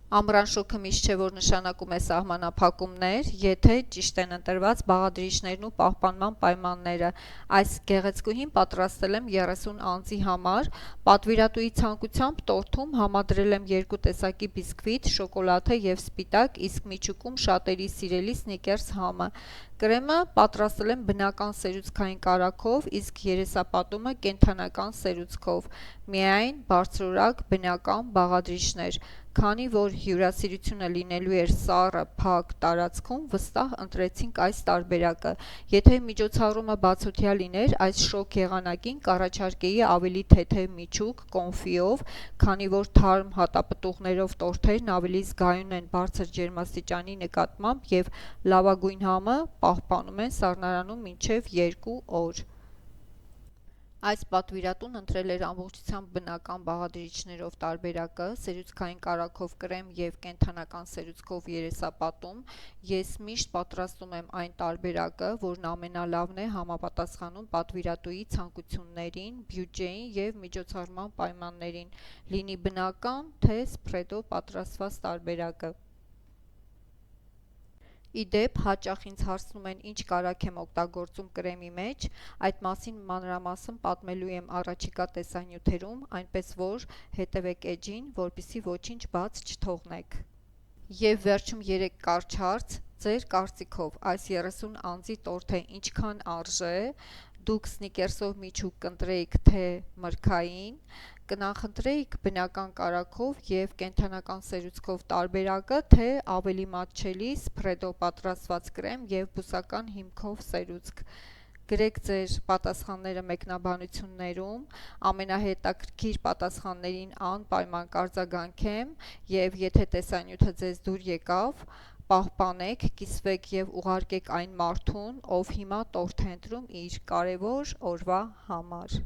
Ամռան շոկը միշտ չէ, որ նշանակում է սահմանափակումներ, եթե ճիշտ են ընտրված բաղադրիչներն ու պահպանման պայմանները։ Այս գեղեցկուհին պատրաստել եմ 30 անձի համար, պատվիրատուի ցանկությամբ տորթում համադրել եմ երկու տեսակի բիսկվիտ, շոկոլադե և սպիտակ, իսկ միջուկում շատերի սիրելի Սնիկերս համը։ Կրեմը պատրաստել եմ բնական սերուցքային կարագով, իսկ երեսապատումը կենդանական սերուցքով, միայն բարձրորակ բնական բաղադրիչներ, քանի որ հյուրասիրությունը լինելու էր սառը, փակ տարածքում, վստահ ընտրեցինք այս տարբերակը։ Եթե միջոցառումը բացօթյա լիներ, այս շոկ եղանակին կառաջարկեի ավելի թեթև միջուկ կոնֆիով, քանի որ թարմ հատապտուղներով տորթերն ավելի զգայուն են բարձր ջերմաստիճանի նկատմամբ և լավագույն համը պահպանում են սառնարանում մինչև 2 օր։ Այս պատվիրատուն ընտրել էր ամբողջությամբ բնական բաղադրիչներով տարբերակը, սերուցքային կարագով կրեմ և կենդանական սերուցքով երեսապատում։ Ես միշտ պատրաստում եմ այն տարբերակը, որն ամենալավն է համապատասխանում պատվիրատուի ցանկություններին, բյուջեին և միջոցառման պայմաններին, լինի բնական, թե սփռեդով պատրաստված տարբերակը։ Ի դեպ, հաճախ ինձ հարցնում են ինչ կարագ եմ օգտագործում կրեմի մեջ, այդ մասին մանրամասն պատմելու եմ առաջիկա տեսանյութերում, այնպես որ հետևեք էջին, որպեսզի ոչինչ բաց չթողնեք։ Եվ վերջում 3 կարճ հարց, ձեր կարծիքով այս 30 անձի տորթը ինչքան արժե, դուք Սնիկերսով միջուկ կընտրեիք թե մրգային, կնախընտրեիք բնական կարագով և կենդանական սերուցքով տարբերակը, թե ավելի մատչելի սփռեդով պատրաստված կրեմ և բուսական հիմքով սերուցք։ Գրեք ձեր պատասխանները մեկնաբանություններում, ամենահետաքրքիր պատասխաններին անպայման կարձագանքեմ, և եթե տեսանյութը ձեզ դուր եկավ, պահպանեք, կիսվեք և ուղարկեք այն մարդուն, ով հիմա տորթ է ընտրում իր կարևոր օրվա համար։